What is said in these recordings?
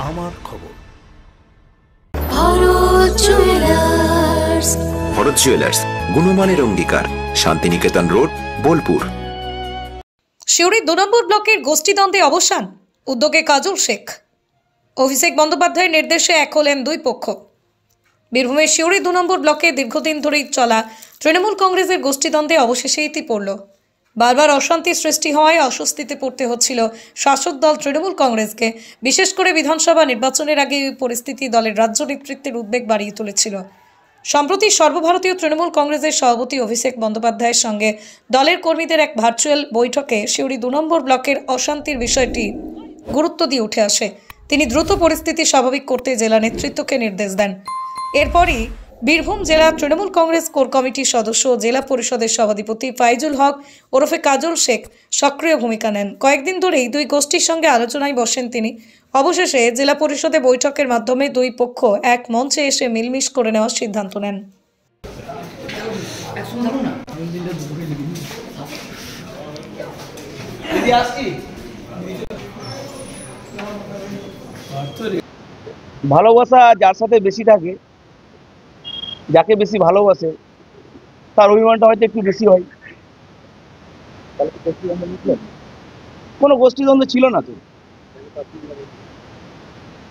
আমার খবর। ভরত জুয়েলার্স, গুণমানের অঙ্গীকার, শান্তিনিকেতন রোড, বোলপুর। সিউড়ি 2 নম্বর ব্লকের গোষ্ঠীদ্বন্দ্বে অবসান, উদ্যোগে কাজল শেখ। অভিষেক বন্দ্যোপাধ্যায়ের নির্দেশে এক হলেন দুই পক্ষ। বীরভূমের সিউড়ি 2 নম্বর ব্লকে দীর্ঘদিন ধরেই চলা তৃণমূল কংগ্রেসের গোষ্ঠীদ্বন্দ্বে অবশেষে ইতি পড়ল। বারবার অশান্তি সৃষ্টি হওয়ায় অস্বস্তিতে পড়তে হচ্ছিল শাসক দল তৃণমূল কংগ্রেসকে। বিশেষ করে বিধানসভা নির্বাচনের আগে এই পরিস্থিতি দলের রাজ্য নেতৃত্বের উদ্বেগ বাড়িয়ে তুলেছিল। সম্প্রতি সর্বভারতীয় তৃণমূল কংগ্রেসের সভাপতি অভিষেক বন্দ্যোপাধ্যায়ের সঙ্গে দলের কর্মীদের এক ভার্চুয়াল বৈঠকে সিউড়ি 2 নম্বর ব্লকের অশান্তির বিষয়টি গুরুত্ব দিয়ে উঠে আসে। তিনি দ্রুত পরিস্থিতি স্বাভাবিক করতে জেলা নেতৃত্বকে নির্দেশ দেন। এরপরই বীরভূম জেলা তৃণমূল কংগ্রেস কোর কমিটির সদস্য ও জেলা পরিষদের সভাধিপতি ফাইজুল হক ওরফে কাজল শেখ সক্রিয় ভূমিকা নেন। কয়েকদিন ধরেই দুই গোষ্ঠীর সঙ্গে আলোচনায় বসেন তিনি। অবশেষে জেলা পরিষদে বৈঠকের মাধ্যমে দুই পক্ষ এক মঞ্চে এসে মিলমিশ করে নেওয়ার সিদ্ধান্ত নেন। ভালোবাসা যার সাথে বেশি থাকে, যাকে বেশি ভালোবাসে, তার অভিমানটা হয়তো একটু বেশি হয়। কোনো গোষ্ঠীদ্বন্দ্ব ছিল না তো।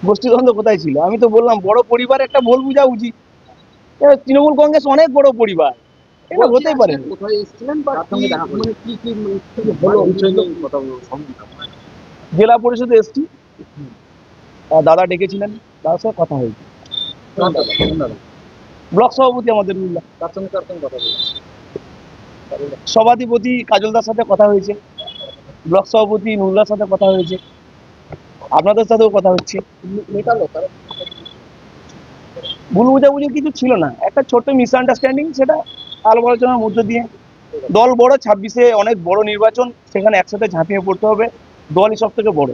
গোষ্ঠীদ্বন্দ্ব কোথায় ছিল? আমি তো বললাম বড় পরিবার একটা ভুল বোঝা উচিত। তৃণমূল কংগ্রেস অনেক বড় পরিবার, এটা হতেই পারে। জেলা পরিষদে এসছি, দাদা ডেকেছিলেন, তার সাথে কথা হয়েছে। ব্লক সভাপতি আমাদের সভাধিপতি কাজলদার সাথে কথা হয়েছে, ব্লক সভাপতি নুরুল্লার সাথে কথা হয়েছে, আপনাদের সাথেও কথা হচ্ছে। ভুল বোঝাবুঝি কিছু ছিল না, একটা ছোট্ট মিসআন্ডারস্ট্যান্ডিং, সেটা আলাপ আলোচনার মধ্যে দিয়ে। দল বড়, 26-এ অনেক বড় নির্বাচন, সেখানে একসাথে ঝাঁপিয়ে পড়তে হবে। দলই সব থেকে বড়।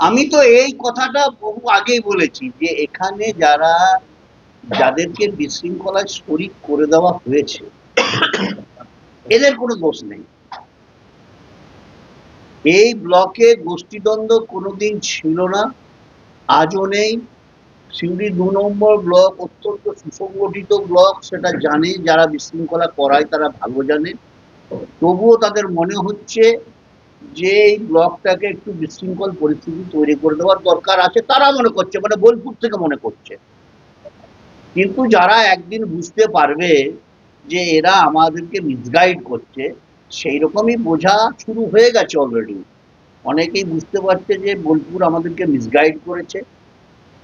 আমি তো এই কথাটা বহু আগেই বলেছি যে এখানে যাদেরকে বিশৃঙ্খলায় শরিক করে দেওয়া হয়েছে এদের কোনো দোষ নেই। এই ব্লকে গোষ্ঠীদ্বন্দ্ব কোনোদিন ছিল না, আজও নেই। সিউড়ি 2 নম্বর ব্লক অত্যন্ত সুসংগঠিত ব্লক, সেটা জানে যারা বিশৃঙ্খলা করায়, তারা ভালো জানে। তবুও তাদের মনে হচ্ছে যে এই ব্লকটাকে একটু বিশৃঙ্খল পরিস্থিতি তৈরি করে দেওয়ার দরকার আছে, তারা মনে করছে, মানে বোলপুর থেকে মনে করছে। কিন্তু যারা একদিন বুঝতে পারবে যে এরা আমাদেরকে মিসগাইড করছে, সেই রকমই বোঝা শুরু হয়ে গেছে অলরেডি। অনেকেই বুঝতে পারছে যে বোলপুর আমাদেরকে মিসগাইড করেছে।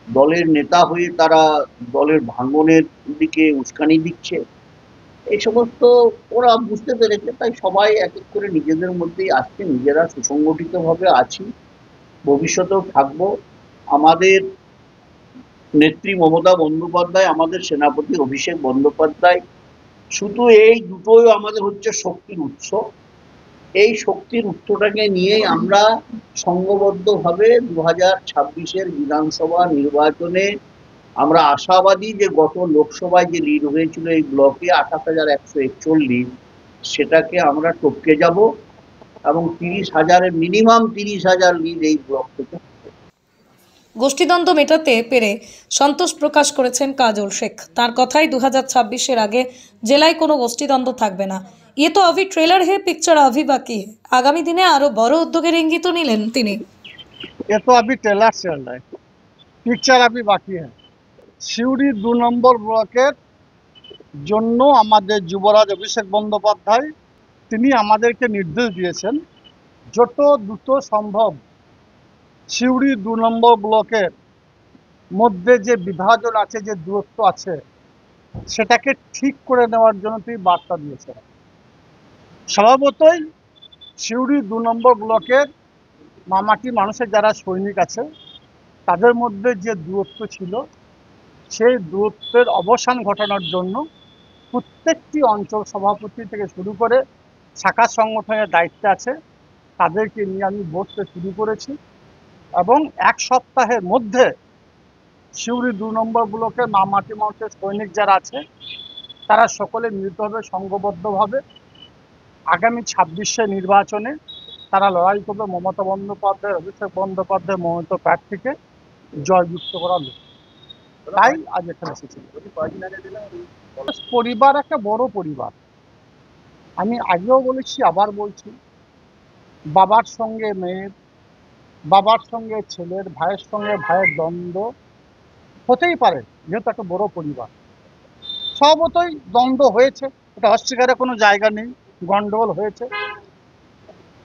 দলের নেতা হয়ে তারা দলের ভাঙনের দিকে উস্কানি দিচ্ছে, এই সমস্ত ওরা বুঝতে পেরেছে। তাই সবাই এক এক করে নিজেদের মধ্যেই আসছে, নিজেরা সুসংগঠিতভাবে আছি, ভবিষ্যতেও থাকবো। আমাদের নেত্রী মমতা বন্দ্যোপাধ্যায়, আমাদের সেনাপতি অভিষেক বন্দ্যোপাধ্যায়, শুধু এই দুটোই আমাদের হচ্ছে শক্তির উৎস। এই শক্তির উৎসটাকে নিয়েই আমরা সংঘবদ্ধভাবে 2026-এর বিধানসভা নির্বাচনে আমরা আশাবাদী যে গত লোকসভায় যে লিড হয়েছিল এই ব্লকে 28,141, সেটাকে আমরা টপকে যাব এবং 30,000-এর মিনিমাম 30,000 লিড এই ব্লক থেকে। গোষ্ঠীদ্বন্দ্ব মেটাতে পেরে সন্তোষ প্রকাশ করেছেন কাজল শেখ। তার কথাই 2026-এর আগে জেলায় কোনো গোষ্ঠীদ্বন্দ্ব থাকবে না। ये तो अभी ट्रेलर है, पिक्चर अभी बाकी है। आगामी दिने आरो बड़ उद्योगेर इंगित निलेन तिनि। ये तो अभी ट्रेलर चल रहा है, पिक्चर अभी बाकी है। সিউড়ি 2 নম্বর ব্লকের জন্য আমাদের যুবরাজ অভিষেক বন্দ্যোপাধ্যায় তিনি আমাদেরকে নির্দেশ দিয়েছেন যত দ্রুত সম্ভব সিউড়ি 2 নম্বর ব্লকের মধ্যে যে বিভাজন আছে, যে দূরত্ব আছে, সেটাকে ঠিক করে নেওয়ার জন্য তিনি বার্তা দিয়েছেন। স্বভাবতই সিউড়ি 2 নম্বর ব্লকের মামাটি মানুষের যারা সৈনিক আছে, তাদের মধ্যে যে দূরত্ব ছিল, সেই দূরত্বের অবসান ঘটানোর জন্য প্রত্যেকটি অঞ্চল সভাপতি থেকে শুরু করে শাখা সংগঠনের দায়িত্বে আছে, তাদেরকে নিয়ে আমি বসতে শুরু করেছি এবং এক সপ্তাহের মধ্যে সিউড়ি 2 নম্বর ব্লকের মামাটি মানুষের সৈনিক যারা আছে, তারা সকলে মিলিতভাবে সংঘবদ্ধভাবে আগামী 26-এর নির্বাচনে তারা লড়াই করবে মমতা বন্দ্যোপাধ্যায়, অভিষেক বন্দ্যোপাধ্যায় মনোনীত প্রার্থীকে। জয়যুক্ত করার লোক, তাই আজ এখানে এসেছি। পরিবার একটা বড় পরিবার। আমি আগেও বলেছি, আবার বলছি, বাবার সঙ্গে মেয়ের, বাবার সঙ্গে ছেলের, ভাইয়ের সঙ্গে ভাইয়ের দ্বন্দ্ব হতেই পারে, যেহেতু একটা বড় পরিবার। স্বভাবতই দ্বন্দ্ব হয়েছে, এটা অস্বীকারের কোনো জায়গা নেই, গন্ডগোল হয়েছে।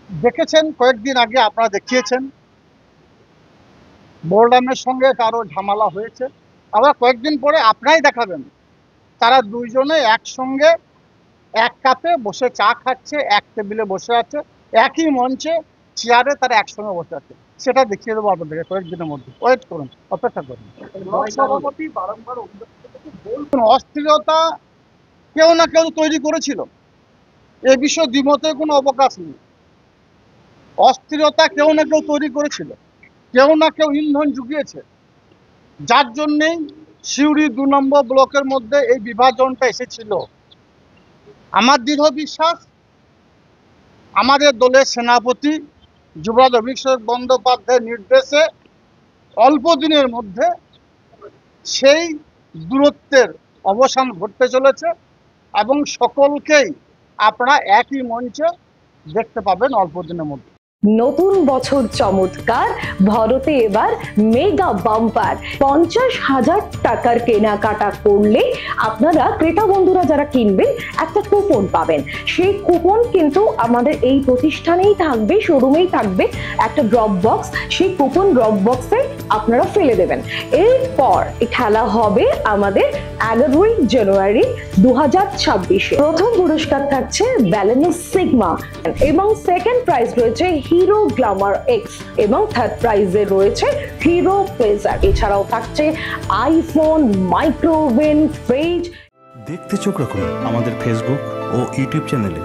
দেখেছেন কয়েকদিন আগে আপনারা দেখিয়েছেন বোলডামের সঙ্গে কারো ঝামেলা হয়েছে, আবার কয়েকদিন পরে আপনারাই দেখাবেন তারা দুইজনে একসঙ্গে এক কাপে বসে চা খাচ্ছে, এক টেবিলে বসে আছে, একই মঞ্চে চেয়ারে তারা একসঙ্গে বসে আছে। সেটা দেখিয়ে দেবো আপনাদেরকে কয়েকদিনের মধ্যে, ওয়েট করুন, অপেক্ষা করুন। সভাপতি বারংবার অস্থিরতা কেউ না কেউ তৈরি করেছিল, এ বিষয়ে দ্বিমতের কোনো অবকাশ নেই। অস্থিরতা কেউ না কেউ তৈরি করেছিল, কেউ না কেউ ইন্ধন জুগিয়েছে, যার জন্যেই সিউড়ি 2 নম্বর ব্লকের মধ্যে এই বিভাজনটা এসেছিল। আমার দৃঢ় বিশ্বাস, আমাদের দলের সেনাপতি যুবরাজ অভিষেক বন্দ্যোপাধ্যায়ের নির্দেশে অল্প দিনের মধ্যে সেই দূরত্বের অবসান ঘটতে চলেছে এবং সকলকেই আপনারা একই মঞ্চে দেখতে পাবেন অল্প দিনের মধ্যে। নতুন বছর চমৎকার, ভরতে এবার মেগা বাম্পার। 50,000 টাকার কেনাকাটা করলে আপনারা ক্রেতা বন্ধুরা যারা কিনবেন একটা কুপন পাবেন। সেই কুপন কিন্তু আমাদের এই প্রতিষ্ঠানেই থাকবে, শোরুমেই থাকবে একটা ড্রপ বক্স। সেই কুপন ড্রপ বক্সে আপনারা ফেলে দেবেন। এরপর খেলা হবে আমাদের 11ই জানুয়ারি 2026। প্রথম পুরস্কার থাকছে ব্যালেনো সিগমা এবং সেকেন্ড প্রাইজ রয়েছে হিরো গ্ল্যামার এক্স এবং থার্ড প্রাইজে রয়েছে হিরো প্লেজার। এছাড়াও থাকছে আইফোন, মাইক্রোওভেন, ফ্রিজ। দেখতে চোখ রাখুন আমাদের ফেসবুক ও ইউটিউব চ্যানেলে।